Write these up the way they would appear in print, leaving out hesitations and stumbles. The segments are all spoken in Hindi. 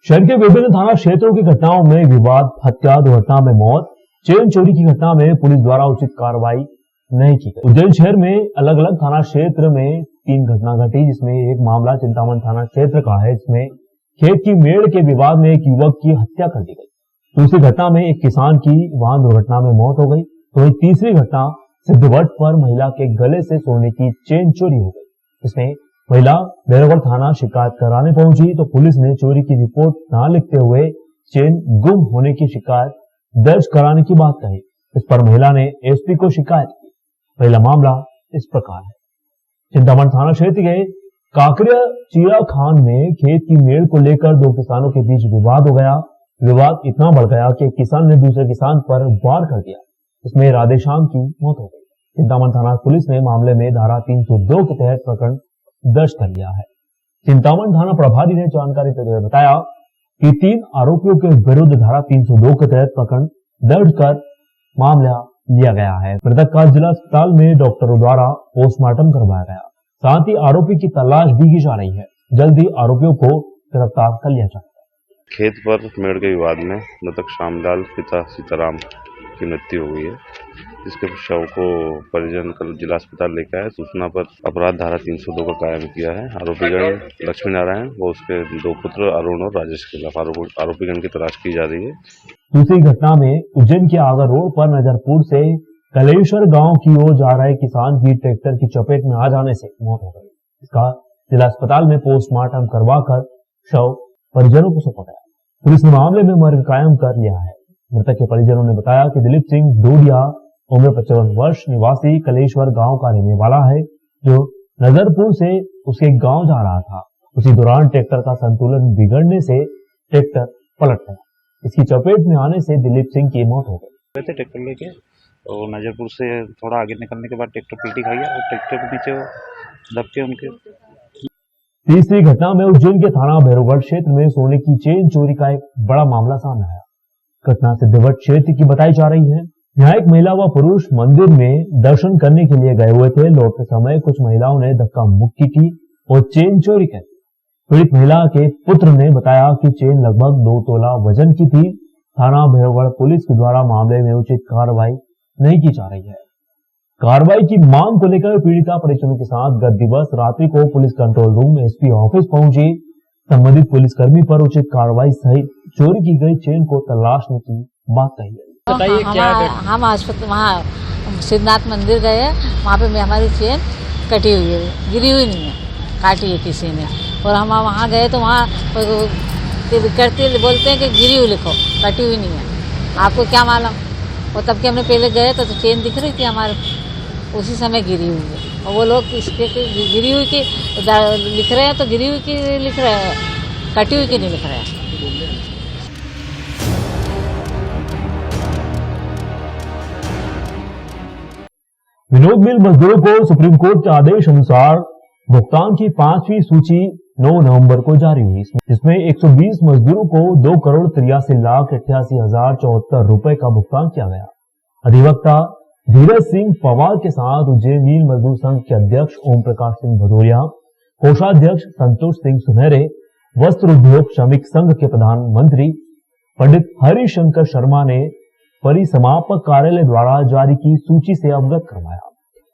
शहर के विभिन्न थाना क्षेत्रों की घटनाओं में विवाद, हत्या, दुर्घटना में मौत, चेन चोरी की घटना में पुलिस द्वारा उचित कार्रवाई नहीं की गई। उज्जैन शहर में अलग अलग थाना क्षेत्र में 3 घटना घटी, जिसमें एक मामला चिंतामन थाना क्षेत्र का है, जिसमें खेत की मेड़ के विवाद में एक युवक की हत्या कर दी गई। दूसरी घटना में एक किसान की वाहन दुर्घटना में मौत हो गई। तो तीसरी घटना सिद्धवट पर महिला के गले से सोने की चेन चोरी हो गई, जिसमें महिला भैरवगढ़ थाना शिकायत कराने पहुंची तो पुलिस ने चोरी की रिपोर्ट न लिखते हुए चेन गुम होने की शिकायत दर्ज कराने की बात कही। इस पर महिला ने एसपी को शिकायत की। पहला मामला इस प्रकार है। चिंतामन थाना क्षेत्र के काकरिया चीरा खान में खेत की मेड़ को लेकर 2 किसानों के बीच विवाद हो गया। विवाद इतना बढ़ गया कि किसान ने दूसरे किसान पर वार कर दिया। इसमें राधेश्याम की मौत हो गई। चिंतामन थाना पुलिस ने मामले में धारा 302 के तहत प्रकरण दर्ज कर लिया है। चिंतामन थाना प्रभारी ने जानकारी देते हुए बताया कि 3 आरोपियों के विरुद्ध धारा 302 के तहत प्रकरण दर्ज कर मामला लिया गया है। मृतक का जिला अस्पताल में डॉक्टरों द्वारा पोस्टमार्टम करवाया गया। साथ ही आरोपी की तलाश भी की जा रही है। जल्द ही आरोपियों को गिरफ्तार कर लिया जाएगा। खेत पर मेड़ के विवाद में मृतक श्यामलाल पिता सीताराम की मृत्यु हो गई है। इसके शव को परिजन कल जिला अस्पताल लेकर आए। सूचना पर अपराध धारा 302 का कायम किया है। आरोपीगण लक्ष्मी नारायण व उसके 2 पुत्र अरुण और राजेश के खिलाफ आरोपीगण की तलाश की जा रही है। दूसरी घटना में उज्जैन के आगर रोड पर नजरपुर से कलेश्वर गांव की ओर जा रहे किसान की ट्रैक्टर की चपेट में आ जाने से मौत हो गई। इसका जिला अस्पताल में पोस्टमार्टम करवाकर शव परिजनों को सौंपा गया। पुलिस ने मामले में मर्ग कायम कर लिया है। मृतक के परिजनों ने बताया कि दिलीप सिंह डोडिया उम्र 55 वर्ष निवासी कलेश्वर गांव का रहने वाला है, जो नजरपुर से उसके गांव जा रहा था। उसी दौरान ट्रैक्टर का संतुलन बिगड़ने से ट्रैक्टर पलट गया। इसकी चपेट में आने से दिलीप सिंह की मौत हो गई। ट्रैक्टर लेके और नजरपुर से थोड़ा आगे निकलने के बाद ट्रैक्टर पलटी खाई और ट्रैक्टर के पीछे दबके उनके। तीसरी घटना में उज्जैन के थाना भैरवगढ़ क्षेत्र में सोने की चेन चोरी का एक बड़ा मामला सामने आया। घटना सिद्धवट क्षेत्र की बताई जा रही है। यहाँ एक महिला व पुरुष मंदिर में दर्शन करने के लिए गए हुए थे। लौटते समय कुछ महिलाओं ने धक्का मुक्की की और चेन चोरी कर। पीड़ित महिला के पुत्र ने बताया कि चेन लगभग 2 तोला वजन की थी। थाना भैरवगढ़ पुलिस के द्वारा मामले में उचित कार्रवाई नहीं की जा रही है। कार्रवाई की मांग को लेकर पीड़िता परिजनों के साथ गत दिवस रात्रि को police control room SP office पहुंची। संबंधित पुलिसकर्मी पर उचित कार्रवाई सहित चोरी की गई चेन को तलाशने की बात कही गई। बताइए क्या हम अस्पताल वहाँ सिद्धनाथ मंदिर गए, वहाँ पे हमारी चेन कटी हुई है, गिरी हुई नहीं है, काटी है किसी ने। और हम वहाँ गए तो वहाँ करते बोलते हैं कि गिरी हुई लिखो, कटी हुई नहीं है। आपको क्या मालूम? और तब के हमने पहले गए तो चेन दिख रही थी हमारे, उसी समय गिरी हुई है। और वो लोग इसके गिरी हुई की लिख रहे हैं तो गिरी हुई की लिख रहे हैं, कटी हुई की नहीं लिख रहे हैं। विनोद मिल मजदूरों को सुप्रीम कोर्ट के आदेश अनुसार भुगतान की 5वीं सूची 9 नवंबर को जारी हुई। जिसमें 120 मजदूरों को 2,83,88,074 रुपए का भुगतान किया गया। अधिवक्ता धीरज सिंह पवार के साथ उज्जैन मिल मजदूर संघ के अध्यक्ष ओम प्रकाश सिंह भदौरिया, कोषाध्यक्ष संतोष सिंह सुनहरे, वस्त्र उद्योग श्रमिक संघ के प्रधानमंत्री पंडित हरिशंकर शर्मा ने परिसमापक कार्यालय द्वारा जारी की सूची से अवगत करवाया।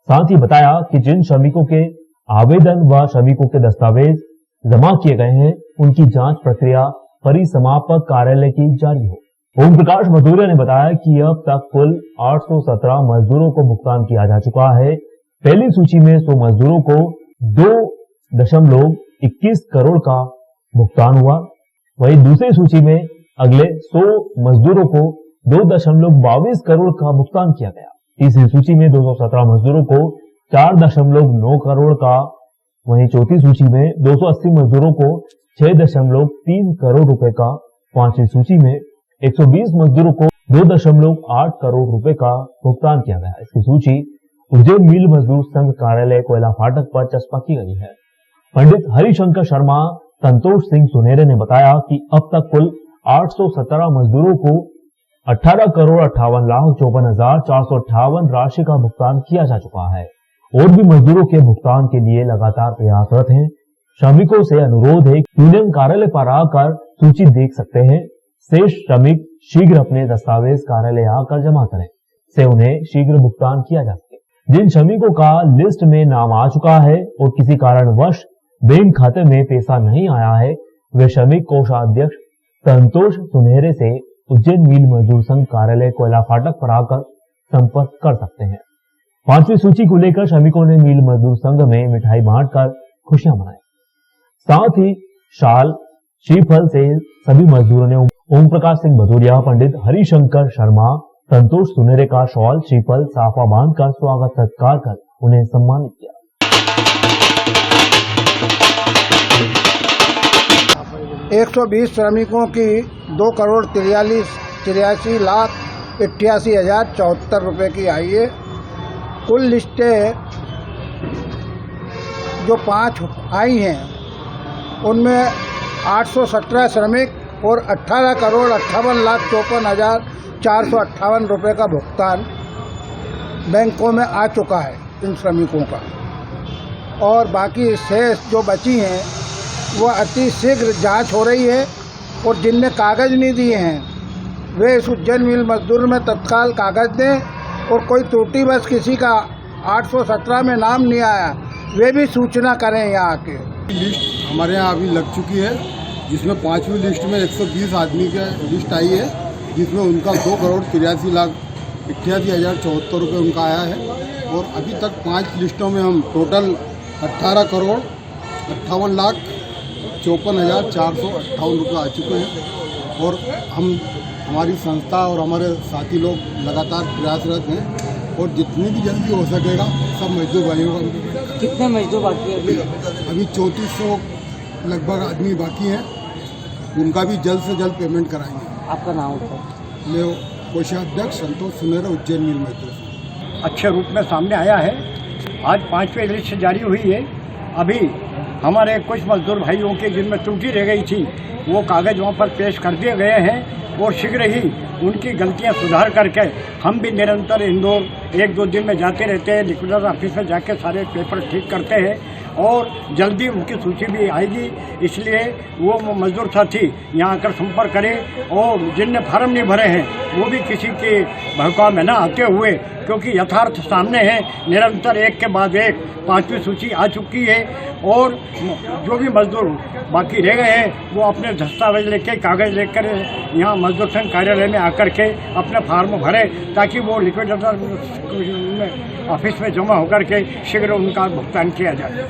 साथ ही बताया कि जिन श्रमिकों के आवेदन व श्रमिकों के दस्तावेज जमा किए गए हैं, उनकी जांच प्रक्रिया परिसमापक कार्यालय की जारी हो। ओम प्रकाश भदौरिया ने बताया कि अब तक कुल 817 मजदूरों को भुगतान किया जा चुका है। पहली सूची में 100 मजदूरों को 2.21 करोड़ का भुगतान हुआ। वहीं दूसरी सूची में अगले 100 मजदूरों को 2.22 करोड़ का भुगतान किया गया। तीसरी सूची में 217 मजदूरों को 4.9 करोड़ का, वहीं चौथी सूची में 280 मजदूरों को 6.3 करोड़ रुपए का, पांचवी सूची में 120 मजदूरों को 2.8 करोड़ रुपए का भुगतान किया गया। इसकी सूची उज्जैन मिल मजदूर संघ कार्यालय कोयला फाटक पर चस्पा की गई है। पंडित हरिशंकर शर्मा, संतोष सिंह सुनहरे ने बताया कि अब तक कुल 817 मजदूरों को 18,58,54,458 राशि का भुगतान किया जा चुका है। और भी मजदूरों के भुगतान के लिए लगातार प्रयासरत हैं। श्रमिकों से अनुरोध है कि यूनियन कार्यालय पर आकर सूची देख सकते हैं। शेष श्रमिक शीघ्र अपने दस्तावेज कार्यालय आकर जमा करें, से उन्हें शीघ्र भुगतान किया जा सके। जिन श्रमिकों का लिस्ट में नाम आ चुका है और किसी कारणवश बैंक खाते में पैसा नहीं आया है, वे श्रमिक कोषाध्यक्ष संतोष सुनहरे से उज्जैन मिल मजदूर संघ कार्यालय कोयला फाटक पर आकर संपर्क कर सकते हैं। 5वीं सूची को लेकर श्रमिकों ने मिल मजदूर संघ में मिठाई बांटकर खुशियां मनाई। साथ ही शाल श्रीफल से सभी मजदूरों ने ओम प्रकाश सिंह भदौरिया, पंडित हरिशंकर शर्मा, संतोष सुनहरे का शॉल श्रीफल साफा बांधकर स्वागत सत्कार कर उन्हें सम्मानित किया। 120 श्रमिकों की 2,83,88,88,074 रुपए की आई है। कुल लिस्टें जो 5 आई हैं उनमें 817 श्रमिक और 18,58,54,458 रुपए का भुगतान बैंकों में आ चुका है इन श्रमिकों का। और बाकी शेष जो बची हैं वो अति शीघ्र जांच हो रही है और जिनने कागज़ नहीं दिए हैं वे इस उज्जैन मिल मजदूर में तत्काल कागज़ दें, और कोई त्रुटि बस किसी का 817 में नाम नहीं आया वे भी सूचना करें यहाँ आके। लिस्ट हमारे यहाँ अभी लग चुकी है, जिसमें 5वीं लिस्ट में 120 आदमी की लिस्ट आई है, जिसमें उनका 2,83,88,074 रुपये उनका आया है। और अभी तक 5 लिस्टों में हम टोटल 18,54,54,458 रुपये आ चुके हैं। और हमारी संस्था और हमारे साथी लोग लगातार प्रयासरत हैं और जितनी भी जल्दी हो सकेगा सब मजदूर भाइयों का। कितने मजदूर बाकी है अभी 3400 लगभग आदमी बाकी हैं, उनका भी जल्द से जल्द पेमेंट कराएंगे। आपका नाम होता है? मैं कोषाध्यक्ष संतोष सुनहरे, उज्जैन मिल मजदूर। अच्छे रूप में सामने आया है। आज 5वीं लिस्ट जारी हुई है। अभी हमारे कुछ मजदूर भाइयों के जिनमें त्रुटि रह गई थी वो कागज़ वहाँ पर पेश कर दिए गए हैं और शीघ्र ही उनकी गलतियां सुधार करके हम भी निरंतर इंदौर 1-2 दिन में जाते रहते हैं, लिक्विडेटर ऑफिस में जाके सारे पेपर ठीक करते हैं और जल्दी उनकी सूची भी आएगी। इसलिए वो मजदूर साथी यहाँ आकर संपर्क करें और जिनने फार्म नहीं भरे हैं वो भी किसी के भड़काव में न आते हुए, क्योंकि यथार्थ सामने है, निरंतर एक के बाद एक 5वीं सूची आ चुकी है। और जो भी मजदूर बाकी रह गए हैं वो अपने दस्तावेज लेके कागज़ लेकर यहाँ मजदूर संघ कार्यालय में आकर के अपने फार्म भरे, ताकि वो लिक्विडेटर ऑफिस में जमा होकर के शीघ्र उनका भुगतान किया जाए।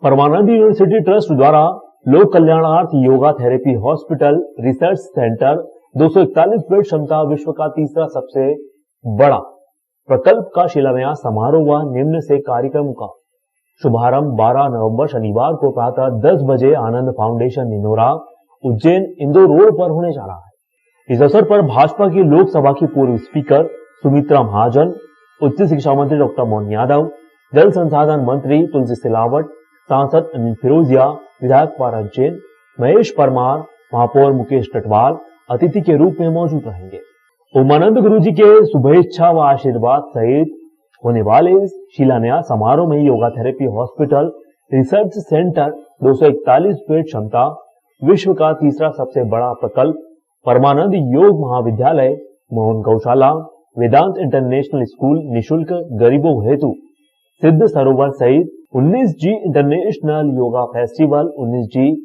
परमानंद यूनिवर्सिटी ट्रस्ट द्वारा लोक कल्याणार्थ yoga therapy hospital research centre 241 bed क्षमता विश्व का तीसरा सबसे बड़ा प्रकल्प का शिलान्यास समारोह व निम्न से कार्यक्रम का शुभारंभ 12 नवंबर शनिवार को प्रातः 10 बजे आनंद फाउंडेशन निनोरा उज्जैन इंदौर रोड पर होने जा रहा है। इस अवसर पर भाजपा की लोकसभा की पूर्व स्पीकर सुमित्रा महाजन, उच्च शिक्षा मंत्री डॉक्टर मोहन यादव, जल संसाधन मंत्री तुलसी सिलावट, सांसद अनिल फिरोजिया, विधायक पारस जैन, महेश परमार, महापौर मुकेश टटवाल अतिथि के रूप में मौजूद रहेंगे। उमानंद गुरु जी के शुभेच्छा व आशीर्वाद सहित होने वाले शिलान्यास समारोह में yoga therapy hospital research centre 241 bed क्षमता विश्व का तीसरा सबसे बड़ा प्रकल्प, परमानंद योग महाविद्यालय, मोहन गौशाला, वेदांत इंटरनेशनल स्कूल निशुल्क गरीबों हेतु, सिद्ध सरोवर सहित 19G international yoga festival, 19G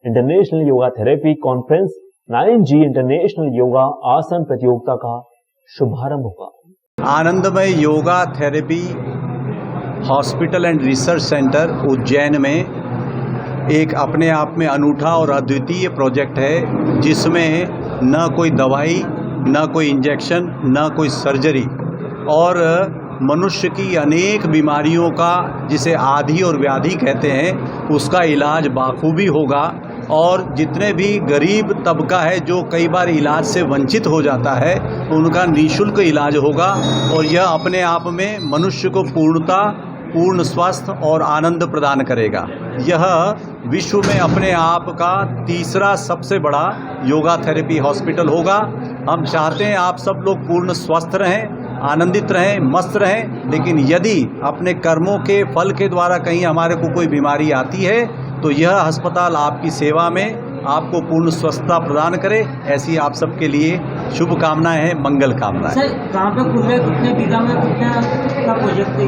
international yoga therapy conference, 9G international yoga आसन प्रतियोगिता का शुभारंभ होगा। आनंदमय yoga therapy hospital and research centre Ujjain में एक अपने आप में अनूठा और अद्वितीय प्रोजेक्ट है, जिसमें न कोई दवाई, न कोई इंजेक्शन, न कोई सर्जरी और मनुष्य की अनेक बीमारियों का, जिसे आदि और व्याधि कहते हैं, उसका इलाज बाखूबी होगा। और जितने भी गरीब तबका है जो कई बार इलाज से वंचित हो जाता है, उनका निःशुल्क इलाज होगा। और यह अपने आप में मनुष्य को पूर्णता, पूर्ण स्वास्थ्य और आनंद प्रदान करेगा। यह विश्व में अपने आप का तीसरा सबसे बड़ा योगा थेरेपी हॉस्पिटल होगा। हम चाहते हैं आप सब लोग पूर्ण स्वस्थ रहें, आनंदित रहें, मस्त रहें। लेकिन यदि अपने कर्मों के फल के द्वारा कहीं हमारे को कोई बीमारी आती है तो यह अस्पताल आपकी सेवा में आपको पूर्ण स्वस्थता प्रदान करे, ऐसी आप सबके लिए शुभकामनाएं हैं, मंगल कामनाएं। सर कहाँ पे खुल रहा है, कितने बीघा में, कितना का प्रोजेक्ट है?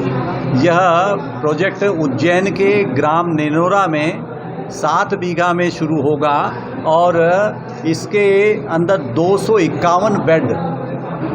यह प्रोजेक्ट उज्जैन के ग्राम नेनोरा में 7 बीघा में शुरू होगा और इसके अंदर 251 बेड,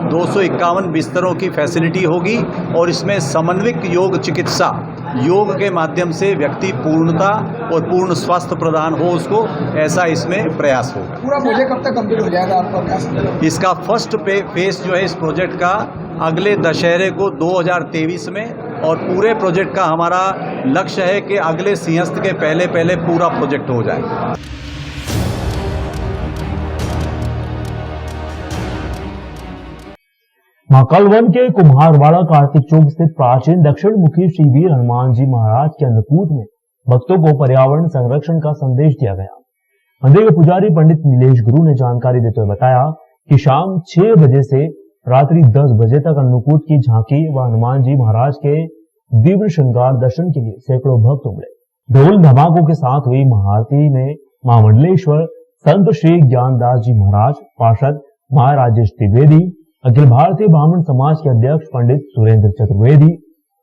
251 बिस्तरों की फैसिलिटी होगी और इसमें समन्वित योग चिकित्सा, योग के माध्यम से व्यक्ति पूर्णता और पूर्ण स्वास्थ्य प्रदान हो उसको, ऐसा इसमें प्रयास होगा। पूरा प्रोजेक्ट कब तक कंप्लीट हो जाएगा आपका? इसका फर्स्ट फेज जो है इस प्रोजेक्ट का अगले दशहरे को 2023 में, और पूरे प्रोजेक्ट का हमारा लक्ष्य है कि अगले सिंहस्थ के पहले पहले पूरा प्रोजेक्ट हो जाए। महाकाल वन के कुम्हारवाड़ा कार्तिक चौक स्थित प्राचीन दक्षिण मुखी श्री वीर हनुमान जी महाराज के अन्नकूट में भक्तों को पर्यावरण संरक्षण का संदेश दिया गया। मंदिर के पुजारी पंडित नीलेश गुरु ने जानकारी देते हुए बताया कि शाम 6 बजे से रात्रि 10 बजे तक अन्नकूट की झांकी व हनुमान जी महाराज के दिव्य श्रृंगार दर्शन के लिए सैकड़ों भक्त उमड़े। ढोल धमाकों के साथ हुई महाआरती में महामंडलेश्वर संत श्री ज्ञानदास जी महाराज, पार्षद महाराजेश त्रिवेदी, अखिल भारतीय ब्राह्मण समाज के अध्यक्ष पंडित सुरेंद्र चतुर्वेदी,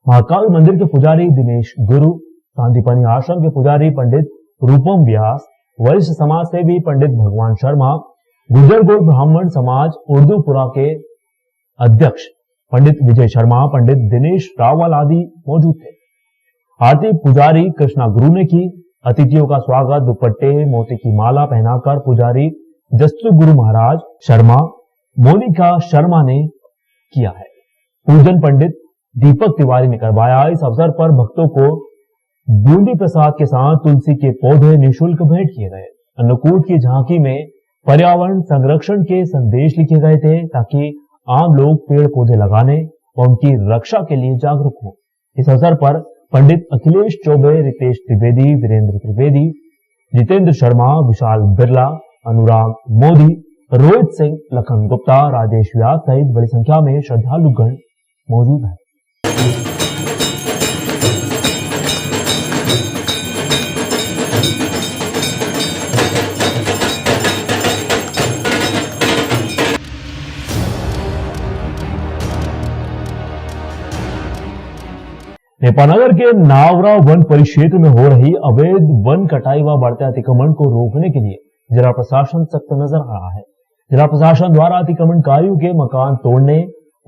महाकाल मंदिर के पुजारी दिनेश गुरु, शांतिपनी आश्रम के पुजारी पंडित रूपम व्यास, वरिष्ठ समाज सेवी पंडित भगवान शर्मा, गुजरगोड़ ब्राह्मण समाज उर्दूपुरा के अध्यक्ष पंडित विजय शर्मा, पंडित दिनेश रावल आदि मौजूद थे। आरती पुजारी कृष्णा गुरु ने की। अतिथियों का स्वागत दुपट्टे मोती की माला पहनाकर पुजारी जस्तु गुरु महाराज शर्मा, मोनिका शर्मा ने किया है। पूजन पंडित दीपक तिवारी ने करवाया। इस अवसर पर भक्तों को बूंदी प्रसाद के साथ तुलसी के पौधे निःशुल्क भेंट किए गए। अन्नकूट की झांकी में पर्यावरण संरक्षण के संदेश लिखे गए थे ताकि आम लोग पेड़ पौधे लगाने व उनकी रक्षा के लिए जागरूक हों। इस अवसर पर पंडित अखिलेश चौबे, रितेश त्रिवेदी, वीरेंद्र त्रिवेदी, जितेंद्र शर्मा, विशाल बिरला, अनुराग मोदी, रोहित सिंह, लखन गुप्ता, राजेश व्यास सहित बड़ी संख्या में श्रद्धालुगण मौजूद है। नेपानगर के नावरा वन परिक्षेत्र में हो रही अवैध वन कटाई व बढ़ते अतिक्रमण को रोकने के लिए जिला प्रशासन सख्त नजर आ रहा है। जिला प्रशासन द्वारा अतिक्रमणकारियों के मकान तोड़ने,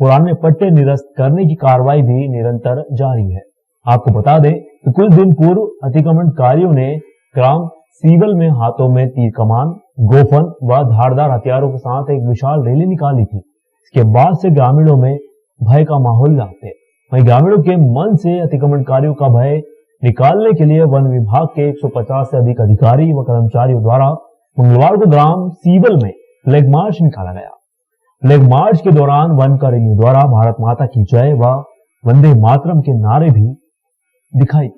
पुराने पट्टे निरस्त करने की कार्रवाई भी निरंतर जारी है। आपको बता दें कि कुछ दिन पूर्व अतिक्रमणकारियों ने ग्राम सीवल में हाथों में तीर कमान, गोफन व धारदार हथियारों के साथ एक विशाल रैली निकाली थी। इसके बाद से ग्रामीणों में भय का माहौल व्याप्त है। वहीं ग्रामीणों के मन से अतिक्रमणकारियों का भय निकालने के लिए वन विभाग के 150 से अधिक अधिकारी व कर्मचारियों द्वारा मंगलवार को ग्राम सीवल में फ्लैग मार्च निकाला गया। फ्लैग मार्च के दौरान वन कर्मियों द्वारा भारत माता की जय व वंदे मातरम के नारे भी दिखाई।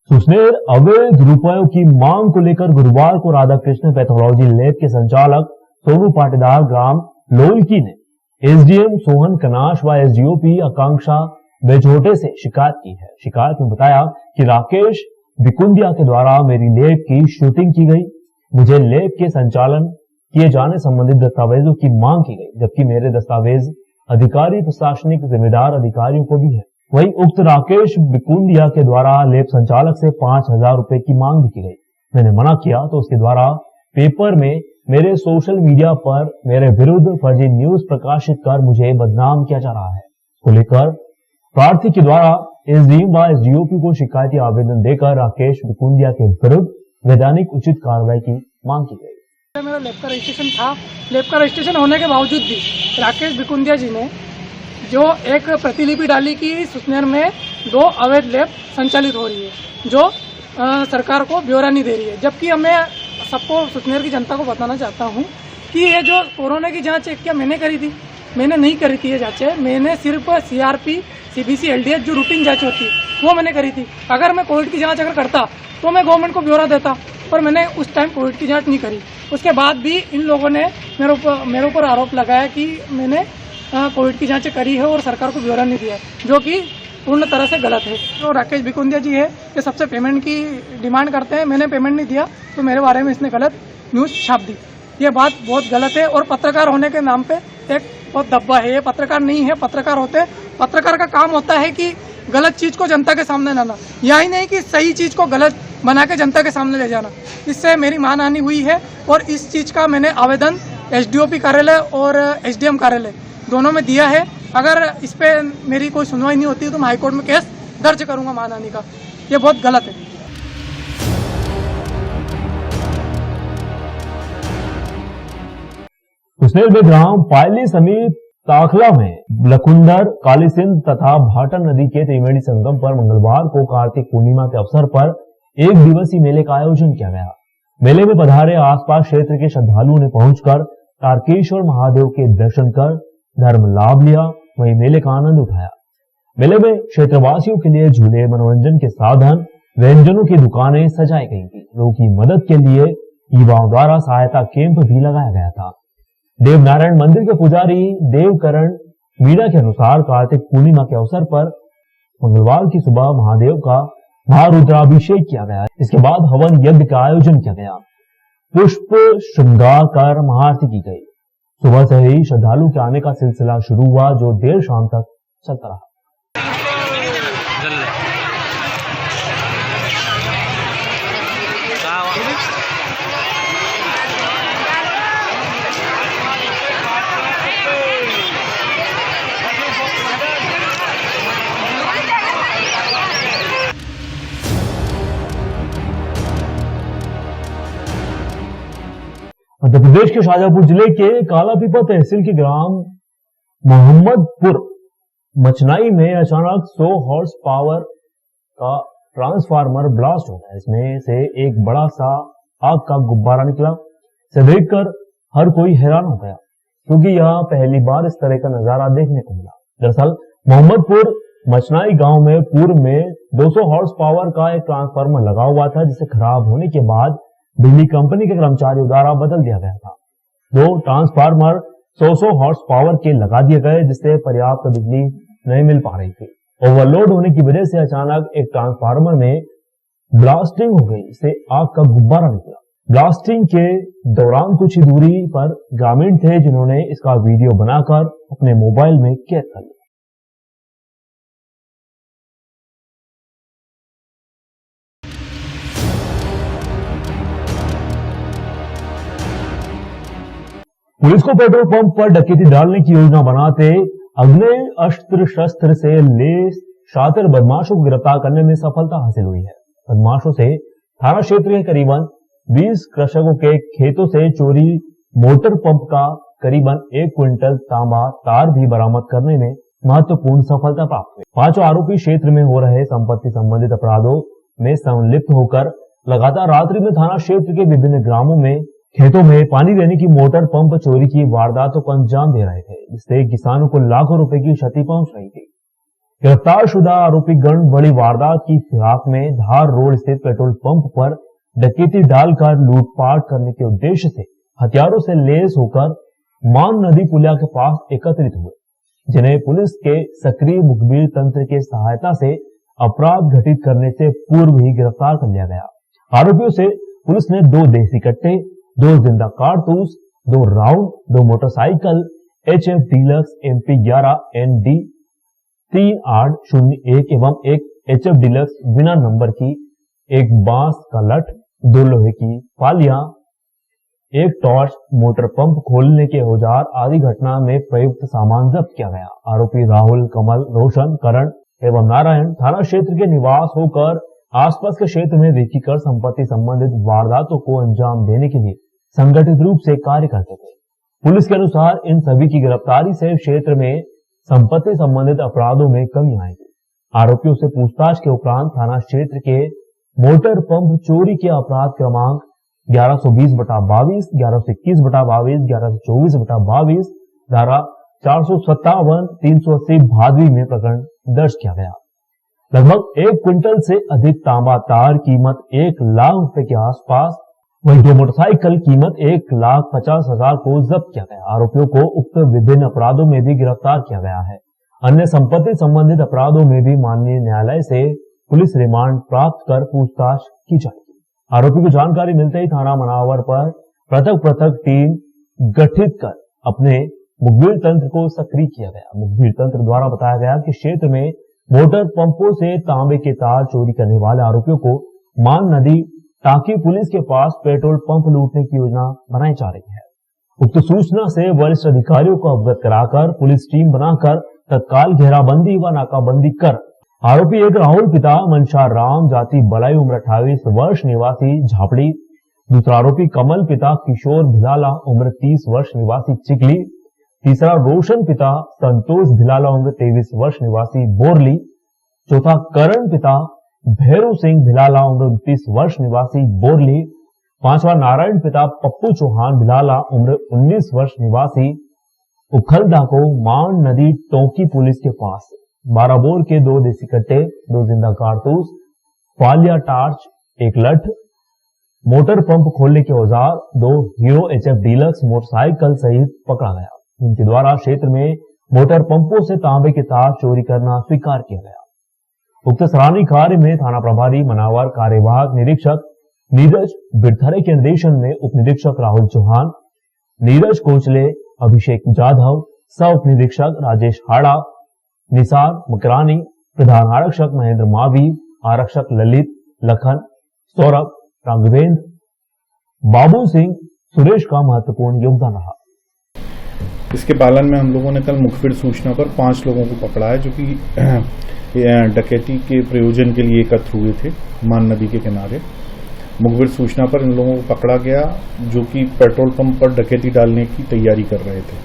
सुसनेर अवैध रुपयों की मांग को लेकर गुरुवार को राधाकृष्ण पैथोलॉजी लैब के संचालक सोनू पाटीदार ग्राम लोलकी ने एसडीएम सोहन कनाश व एसडीओपी आकांक्षा बेझोटे से शिकायत की है। शिकायत में बताया कि राकेश बिकुंदिया के द्वारा मेरी लैब की शूटिंग की गई, मुझे लैब के संचालन किए जाने संबंधित दस्तावेजों की मांग की गई, जबकि मेरे दस्तावेज अधिकारी प्रशासनिक जिम्मेदार अधिकारियों को भी है। वहीं उक्त राकेश बिकुंदिया के द्वारा लैब संचालक से 5,000 रुपए की मांग भी की गई। मैंने मना किया तो उसके द्वारा पेपर में मेरे सोशल मीडिया पर मेरे विरुद्ध फर्जी न्यूज प्रकाशित कर मुझे बदनाम किया जा रहा है। इसको लेकर प्रार्थी के द्वारा एसडीएम व एसडीओपी को शिकायती आवेदन देकर राकेश बिकुंदिया के विरुद्ध वैधानिक उचित कार्रवाई की मांग की गई। मेरा लैब का रजिस्ट्रेशन था। लैब का रजिस्ट्रेशन होने के बावजूद भी राकेश बिकुंदिया जी ने जो एक प्रतिलिपि डाली कि सुसनेर में 2 अवैध लैब संचालित हो रही है, जो सरकार को ब्यौरा नहीं दे रही है। जबकि मैं सबको सुसनेर की जनता को बताना चाहता हूं कि ये जो कोरोना की जांच एक क्या मैंने करी थी, मैंने नहीं करी थी ये जांचें। मैंने सिर्फ CRP, CBC, LDH जो रूटीन जांच होती है वो मैंने करी थी। अगर मैं कोविड की जांच अगर करता तो मैं गवर्नमेंट को ब्यौरा देता, पर मैंने उस टाइम कोविड की जांच नहीं करी। उसके बाद भी इन लोगों ने मेरे ऊपर आरोप लगाया कि मैंने कोविड की जांचें करी है और सरकार को ब्यौरा नहीं दिया, जो कि पूर्ण तरह से गलत है। जो राकेश बिकुंदिया जी है ये सबसे पेमेंट की डिमांड करते हैं। मैंने पेमेंट नहीं दिया तो मेरे बारे में इसने गलत न्यूज़ छाप दी। ये बात बहुत गलत है और पत्रकार होने के नाम पे एक बहुत धब्बा है। ये पत्रकार नहीं है। पत्रकार होते, पत्रकार का काम होता है कि गलत चीज को जनता के सामने लाना, यही नहीं कि सही चीज को गलत बना के जनता के सामने ले जाना। इससे मेरी मानहानि हुई है और इस चीज का मैंने आवेदन SDOP कार्यालय और SDM कार्यालय दोनों में दिया है। अगर इस पे मेरी कोई सुनवाई नहीं होती तो मैं हाईकोर्ट में केस दर्ज करूंगा मानहानि का। ये बहुत गलत है। कुसनेल में ग्राम पायली समीप ताखला में लखुंदर, काली सिंध तथा भाटर नदी के त्रिवेणी संगम पर मंगलवार को कार्तिक पूर्णिमा के अवसर पर एक दिवसीय मेले का आयोजन किया गया। मेले में पधारे आसपास क्षेत्र के श्रद्धालुओं ने पहुंचकर तारकेश्वर महादेव के दर्शन कर धर्म लाभ लिया, वहीं मेले का आनंद उठाया। मेले में क्षेत्रवासियों के लिए झूले, मनोरंजन के साधन, व्यंजनों की दुकानें सजाई गई थी। लोगों की मदद के लिए युवाओं द्वारा सहायता कैंप भी लगाया गया था। देवनारायण मंदिर के पुजारी देवकरण मीणा के अनुसार कार्तिक पूर्णिमा के अवसर पर मंगलवार की सुबह महादेव का महारुद्राभिषेक किया गया। इसके बाद हवन यज्ञ का आयोजन किया गया। पुष्प श्रृंगार कर महाआरती की गई। सुबह से ही श्रद्धालु के आने का सिलसिला शुरू हुआ, जो देर शाम तक चलता रहा। मध्य प्रदेश के शाजापुर जिले के कालापीपा तहसील के ग्राम मोहम्मदपुर मचनाई में अचानक 100 हॉर्स पावर का ट्रांसफार्मर ब्लास्ट हो गया। इसमें से एक बड़ा सा आग का गुब्बारा निकला। इसे देखकर हर कोई हैरान हो गया, क्योंकि यह पहली बार इस तरह का नजारा देखने को मिला। दरअसल मोहम्मदपुर मचनाई गांव में पूर्व में 200 हॉर्स पावर का एक ट्रांसफार्मर लगा हुआ था, जिसे खराब होने के बाद बिजली कंपनी के कर्मचारियों द्वारा बदल दिया गया था। 2 ट्रांसफार्मर 100 हॉर्स पावर के लगा दिए गए, जिससे पर्याप्त बिजली नहीं मिल पा रही थी। ओवरलोड होने की वजह से अचानक एक ट्रांसफार्मर में ब्लास्टिंग हो गई, इससे आग का गुब्बारा निकला। ब्लास्टिंग के दौरान कुछ ही दूरी पर ग्रामीण थे, जिन्होंने इसका वीडियो बनाकर अपने मोबाइल में कैद कर लिया। पुलिस को पेट्रोल पंप पर डकैती डालने की योजना बनाते अग्नि अस्त्र शस्त्र से लैस शातिर बदमाशों को गिरफ्तार करने में सफलता हासिल हुई है। बदमाशों से थाना क्षेत्र के करीबन 20 कृषकों के खेतों से चोरी मोटर पंप का करीबन 1 क्विंटल तांबा तार भी बरामद करने में महत्वपूर्ण सफलता प्राप्त हुई। 5 आरोपी क्षेत्र में हो रहे संपत्ति संबंधित अपराधों में संलिप्त होकर लगातार रात्रि में थाना क्षेत्र के विभिन्न ग्रामों में खेतों में पानी देने की मोटर पंप चोरी की वारदातों को अंजाम दे रहे थे, जिससे किसानों को लाखों रुपए की क्षति पहुंच रही थी। गिरफ्तार शुदा आरोपी गण बड़ी वारदात की फिराक में धार रोड स्थित पेट्रोल पंप पर डकैती डालकर लूटपाट करने के उद्देश्य से हथियारों से लैस होकर मान नदी पुलिया के पास एकत्रित हुए, जिन्हें पुलिस के सक्रिय मुखबिर तंत्र के सहायता से अपराध घटित करने से पूर्व ही गिरफ्तार कर लिया गया। आरोपियों से पुलिस ने 2 देसी कट्टे, 2 जिंदा कारतूस, 2 round, 2 motorcycle HF deluxe MP11 ND 3801 एवं एक HF डीलक्स बिना नंबर की, एक बांस का लठ, 2 लोहे की पालियां, एक टॉर्च, मोटर पंप खोलने के औजार आदि घटना में प्रयुक्त सामान जब्त किया गया। आरोपी राहुल, कमल, रोशन, करण एवं नारायण थाना क्षेत्र के निवास होकर आसपास के क्षेत्र में रेकी कर संपत्ति संबंधित वारदातों को अंजाम देने के लिए संगठित रूप से कार्य करते थे। पुलिस के अनुसार इन सभी की गिरफ्तारी से क्षेत्र में संपत्ति संबंधित अपराधों में कमी आएगी। आरोपियों से पूछताछ के उपरांत थाना क्षेत्र के मोटर पंप चोरी के अपराध क्रमांक 1120/22, 1121/22, 1124/22, धारा 457, 380 भादवी में प्रकरण दर्ज किया गया। लगभग 1 क्विंटल से अधिक तांबा तार कीमत 1 लाख रुपए के आसपास, वहीं 2 मोटरसाइकिल कीमत 1,50,000 को जब्त किया गया। आरोपियों को उक्त विभिन्न अपराधों में भी गिरफ्तार किया गया है। अन्य संपत्ति संबंधित अपराधों में भी माननीय न्यायालय से पुलिस रिमांड प्राप्त कर पूछताछ की जाएगी। आरोपी को जानकारी मिलते ही थाना मनावर पर पृथक टीम गठित कर अपने मुखबिर तंत्र को सक्रिय किया गया। मुखबिर तंत्र द्वारा बताया गया कि क्षेत्र में मोटर पंपों से तांबे के तार चोरी करने वाले आरोपियों को मान नदी टाकी पुलिस के पास पेट्रोल पंप लूटने की योजना बनाई जा रही है। उक्त सूचना से वरिष्ठ अधिकारियों को अवगत कराकर पुलिस टीम बनाकर तत्काल घेराबंदी व नाकाबंदी कर आरोपी एक राहुल पिता मनशार राम जाति बलाई उम्र 28 वर्ष निवासी झापड़ी, दूसरा आरोपी कमल पिता किशोर भिलाला उम्र 30 वर्ष निवासी चिकली, तीसरा रोशन पिता संतोष भिलाला उम्र 23 वर्ष निवासी बोरली, चौथा करण पिता भैरू सिंह भिलाला उम्र 29 वर्ष निवासी बोरली, पांचवा नारायण पिता पप्पू चौहान भिलाला उम्र 19 वर्ष निवासी उखलदा को मान नदी टोंकी पुलिस के पास 12 बोर के 2 देसी कट्टे, 2 जिंदा कारतूस, फालिया टार्च, 1 लठ, मोटर पंप खोलने के औजार, 2 हीरो HF डीलक्स मोटरसाइकिल सहित पकड़ा गया। इनके द्वारा क्षेत्र में मोटर पंपों से तांबे के तार चोरी करना स्वीकार किया गया। उक्त सराहनीय कार्य में थाना प्रभारी मनावर कार्यवाहक निरीक्षक नीरज बिरथरे के निर्देशन में उप निरीक्षक राहुल चौहान, नीरज कोचले, अभिषेक जाधव, सह उप निरीक्षक राजेश हाड़ा, निसार मकरानी, प्रधान आरक्षक महेंद्र मावी, आरक्षक ललित, लखन, सौरभ, राघवेंद्र, बाबू सिंह, सुरेश का महत्वपूर्ण योगदान रहा। इसके पालन में हम लोगों ने कल मुखबिर सूचना पर 5 लोगों को पकड़ा है जो कि डकैती के प्रयोजन के लिए एकत्र हुए थे मान नदी के किनारे। मुखबिर सूचना पर इन लोगों को पकड़ा गया जो कि पेट्रोल पंप पर डकैती डालने की तैयारी कर रहे थे।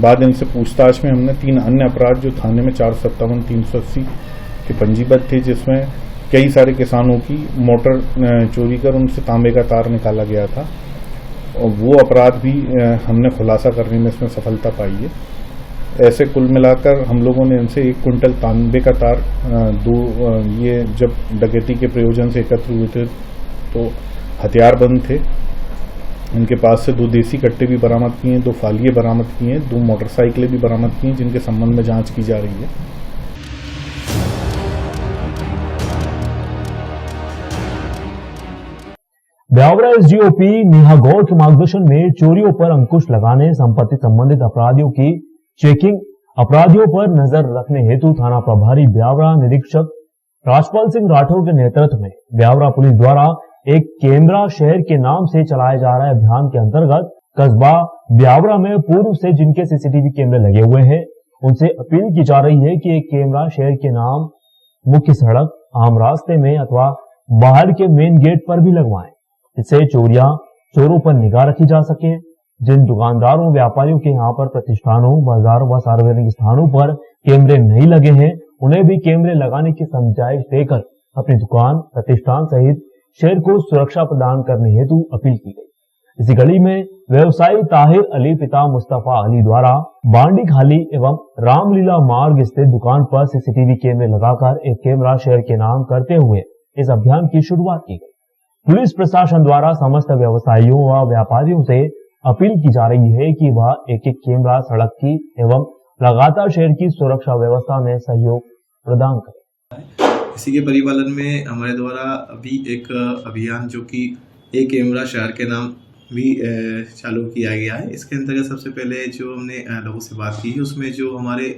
बाद इनसे पूछताछ में हमने 3 अन्य अपराध जो थाने में 457, 380 के पंजीबद्ध थे, जिसमें कई सारे किसानों की मोटर चोरी कर उनसे तांबे का तार निकाला गया था, और वो अपराध भी हमने खुलासा करने में इसमें सफलता पाई है। ऐसे कुल मिलाकर हम लोगों ने इनसे 1 क्विंटल तांबे का तार, ये जब डकैती के प्रयोजन से एकत्र हुए थे तो हथियारबंद थे। इनके पास से 2 देसी कट्टे भी बरामद किए, 2 फालिये बरामद किए, 2 मोटरसाइकिलें भी बरामद की, जिनके संबंध में जांच की जा रही है। ब्यावरा एसडीओपी नेहा गौड़ के मार्गदर्शन में चोरियों पर अंकुश लगाने, संपत्ति संबंधित अपराधियों की चेकिंग, अपराधियों पर नजर रखने हेतु थाना प्रभारी ब्यावरा निरीक्षक राजपाल सिंह राठौर के नेतृत्व में ब्यावरा पुलिस द्वारा एक कैमरा शहर के नाम से चलाए जा रहे अभियान के अंतर्गत कस्बा ब्यावरा में पूर्व से जिनके सीसीटीवी कैमरे लगे हुए हैं, उनसे अपील की जा रही है कि एक कैमरा शहर के नाम मुख्य सड़क, आम रास्ते में अथवा बाहर के मेन गेट पर भी लगवाएं। इससे चोरों पर निगाह रखी जा सके। जिन दुकानदारों, व्यापारियों के यहाँ पर प्रतिष्ठानों, बाजारों व सार्वजनिक स्थानों पर कैमरे नहीं लगे हैं, उन्हें भी कैमरे लगाने की समझाइश देकर अपनी दुकान, प्रतिष्ठान सहित शहर को सुरक्षा प्रदान करने हेतु अपील की गई। इसी कड़ी में व्यवसायी ताहिर अली पिता मुस्तफा अली द्वारा बांडी खाली एवं रामलीला मार्ग स्थित दुकान पर सीसीटीवी कैमरे लगाकर एक कैमरा शहर के नाम करते हुए इस अभियान की शुरुआत की गई। पुलिस प्रशासन द्वारा समस्त व्यवसायियों व व्यापारियों से अपील की जा रही है कि वह एक कैमरा सड़क की एवं लगातार शहर की सुरक्षा व्यवस्था में सहयोग प्रदान करें। इसी के परिपालन में हमारे द्वारा अभी एक अभियान जो कि एक कैमरा शहर के नाम भी चालू किया गया है। इसके अंतर्गत सबसे पहले जो हमने लोगों से बात की है, उसमें जो हमारे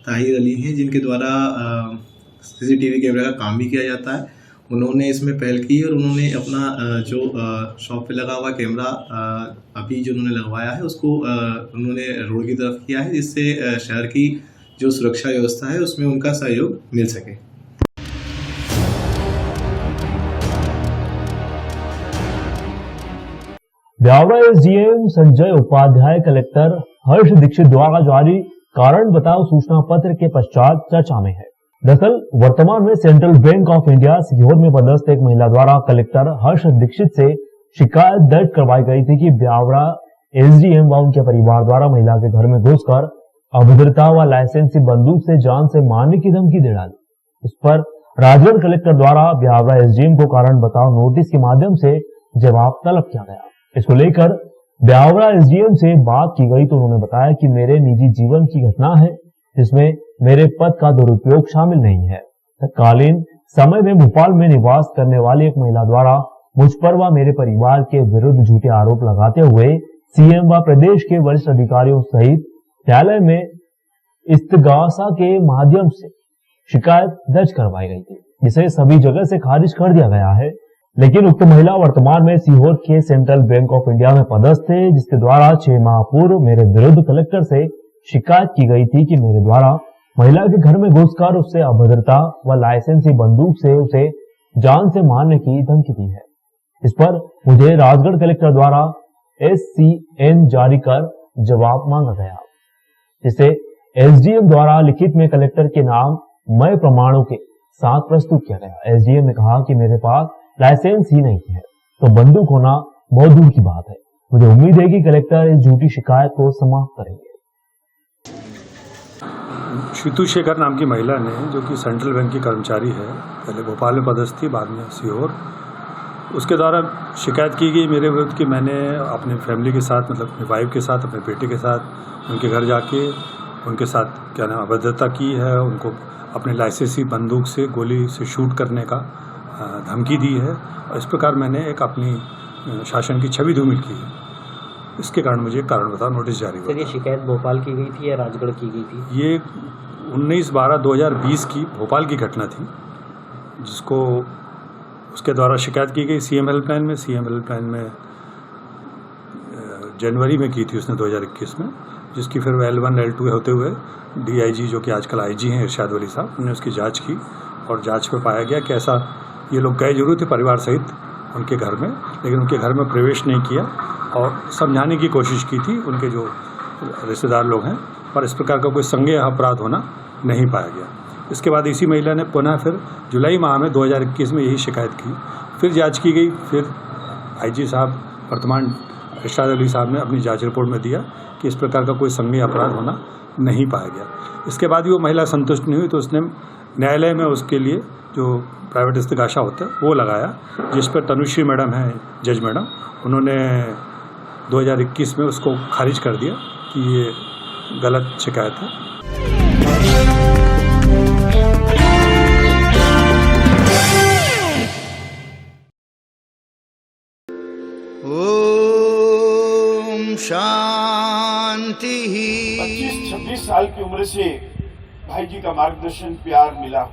ताहिर अली हैं, जिनके द्वारा सीसीटीवी कैमरा का काम भी किया जाता है, उन्होंने इसमें पहल की और उन्होंने अपना जो शॉप पे लगा हुआ कैमरा अभी जो उन्होंने लगवाया है उसको उन्होंने रोड की तरफ किया है, जिससे शहर की जो सुरक्षा व्यवस्था है उसमें उनका सहयोग मिल सके। ब्यावरा एसडीएम संजय उपाध्याय कलेक्टर हर्ष दीक्षित द्वारा जारी कारण बताओ सूचना पत्र के पश्चात चर्चा में है। दरअसल वर्तमान में central bank of India Sehore में पदस्थ एक महिला द्वारा कलेक्टर हर्ष दीक्षित से शिकायत दर्ज करवाई गई थी कि ब्यावरा एसडीएम व उनके परिवार द्वारा महिला के घर में घुसकर अभद्रता व लाइसेंसी बंदूक से जान से मारने की धमकी दे डाली। इस पर राजगढ़ कलेक्टर द्वारा ब्यावरा एसडीएम को कारण बताओ नोटिस के माध्यम से जवाब तलब किया गया। इसको लेकर ब्यावरा एसडीएम से बात की गई तो उन्होंने बताया कि मेरे निजी जीवन की घटना है जिसमें मेरे पद का दुरुपयोग शामिल नहीं है। तत्कालीन समय में भोपाल में निवास करने वाली एक महिला द्वारा मुझ पर व मेरे परिवार के विरुद्ध झूठे आरोप लगाते हुए सीएम व प्रदेश के वरिष्ठ अधिकारियों सहित न्यायालय में इस्तगासा के माध्यम से शिकायत दर्ज करवाई गई थी, जिसे सभी जगह से खारिज कर दिया गया है। लेकिन उक्त महिला वर्तमान में सीहोर के सेंट्रल बैंक ऑफ इंडिया में पदस्थ है, जिसके द्वारा 6 माह पूर्व मेरे विरुद्ध कलेक्टर से शिकायत की गई थी कि मेरे द्वारा महिला के घर में घुसकर उससे अभद्रता व लाइसेंसी बंदूक से उसे जान से मारने की धमकी दी है। इस पर मुझे राजगढ़ कलेक्टर द्वारा SCN जारी कर जवाब मांगा गया, जिसे एसडीएम द्वारा लिखित में कलेक्टर के नाम मय प्रमाणों के साथ प्रस्तुत किया गया। एसडीएम ने कहा कि मेरे पास लाइसेंस ही नहीं है तो बंदूक होना बहुत दूर की बात है। मुझे उम्मीद है कि कलेक्टर इस झूठी शिकायत को समाप्त करेंगे। शीतू शेखर नाम की महिला ने, जो कि सेंट्रल बैंक की कर्मचारी है, पहले भोपाल में पदस्थ थी, बाद में सीहोर, उसके द्वारा शिकायत की गई मेरे विरुद्ध कि मैंने अपने फैमिली के साथ, मतलब अपनी वाइफ के साथ, अपने बेटे के साथ उनके घर जाके उनके साथ क्या नाम अभद्रता की है, उनको अपने लाइसेंसी बंदूक से गोली से शूट करने का धमकी दी है और इस प्रकार मैंने एक अपनी शासन की छवि धूमिल की है। इसके कारण मुझे कारण बताओ नोटिस जारी हुआ। ये शिकायत भोपाल की गई थी या राजगढ़ की गई थी? ये 19/12/2020 की भोपाल की घटना थी, जिसको उसके द्वारा शिकायत की गई सीएम हेल्पलाइन में। सीएम हेल्पलाइन में जनवरी में की थी उसने 2021 में, जिसकी फिर L1 L2 होते हुए DIG, जो कि आजकल IG हैं, इरशाद वली साहब, उन्होंने उसकी जांच की और जांच में पाया गया कि ऐसा ये लोग गए जरूर थे परिवार सहित उनके घर में, लेकिन उनके घर में प्रवेश नहीं किया और समझाने की कोशिश की थी उनके जो रिश्तेदार लोग हैं, पर इस प्रकार का कोई संज्ञेय अपराध होना नहीं पाया गया। इसके बाद इसी महिला ने पुनः फिर जुलाई माह में 2021 में यही शिकायत की, फिर जांच की गई, फिर IG साहब वर्तमान इरशाद अली साहब ने अपनी जांच रिपोर्ट में दिया कि इस प्रकार का कोई संज्ञेय अपराध होना नहीं पाया गया। इसके बाद भी वो महिला संतुष्ट नहीं हुई तो उसने न्यायालय में उसके लिए जो प्राइवेट इस्तिगासा होता है वो लगाया, जिस पर तनुश्री मैडम हैं, जज मैडम, उन्होंने 2021 में उसको खारिज कर दिया कि ये गलत शिकायत है। ओम शांति। 25-26 साल की उम्र से भाई जी का मार्गदर्शन प्यार मिला।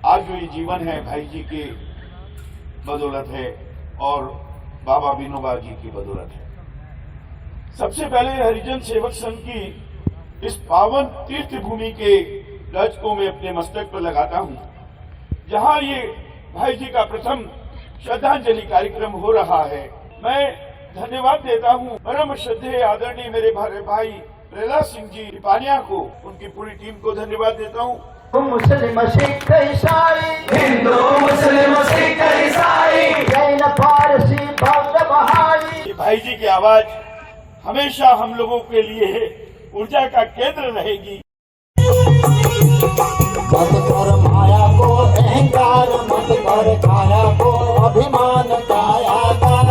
आज जो ये जीवन है भाई जी के बदौलत है और बाबा विनोबा जी की बदौलत है। सबसे पहले हरिजन सेवक संघ की इस पावन तीर्थ भूमि के ध्वज को मैं अपने मस्तक पर लगाता हूं, जहां ये भाई जी का प्रथम श्रद्धांजलि कार्यक्रम हो रहा है। मैं धन्यवाद देता हूं परम श्रद्धेय आदरणीय मेरे भाई प्रहलाद सिंह जी पानिया को, उनकी पूरी टीम को धन्यवाद देता हूं। मुस्लिम सिख ईसाई, हिंदू मुस्लिम सिख ईसाई, जैन पारसी बौद्ध बहाई। भाई जी की आवाज हमेशा हम लोगों के लिए ऊर्जा का केंद्र रहेगी। मत कर माया को अहंकार, मत कर काया को अभिमान, कायागार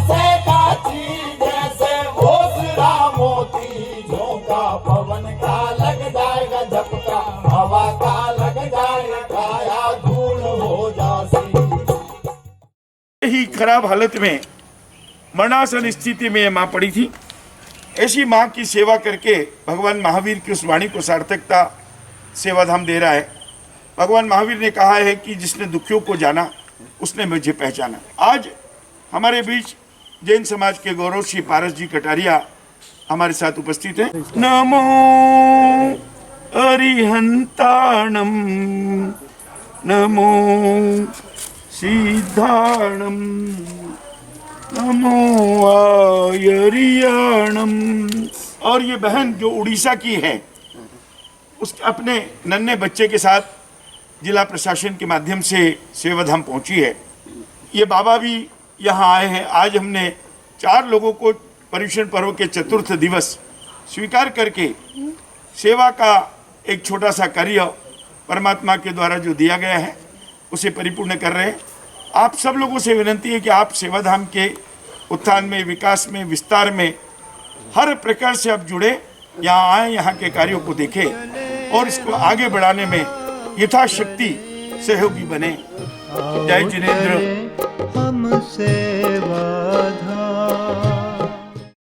से काची जैसे ओसरा मोती, झोंका पवन का लग जाएगा, झपका हवा का लग जाएगा, काया धूल हो जासी। ही खराब हालत में मरणासन स्थिति में मां पड़ी थी। ऐसी मां की सेवा करके भगवान महावीर की उस वाणी को सार्थकता सेवाधाम दे रहा है। भगवान महावीर ने कहा है कि जिसने दुखियों को जाना उसने मुझे पहचाना। आज हमारे बीच जैन समाज के गौरव श्री पारस जी कटारिया हमारे साथ उपस्थित हैं। नमो अरिहंताणम, नमो सिद्धाणम, नमो आयरियाणम। और ये बहन जो उड़ीसा की है, उस अपने नन्हे बच्चे के साथ जिला प्रशासन के माध्यम से सेवाधाम पहुंची है। ये बाबा भी यहाँ आए हैं। आज हमने 4 लोगों को पर्युषण पर्व के चतुर्थ दिवस स्वीकार करके सेवा का एक छोटा सा कार्य परमात्मा के द्वारा जो दिया गया है उसे परिपूर्ण कर रहे हैं। आप सब लोगों से विनती है कि आप सेवाधाम के उत्थान में, विकास में, विस्तार में हर प्रकार से आप जुड़े, यहाँ आए, यहाँ के कार्यों को देखें और इसको आगे बढ़ाने में यथाशक्ति सहयोगी बने। जय जिनेंद्र। हम सेवाधाम।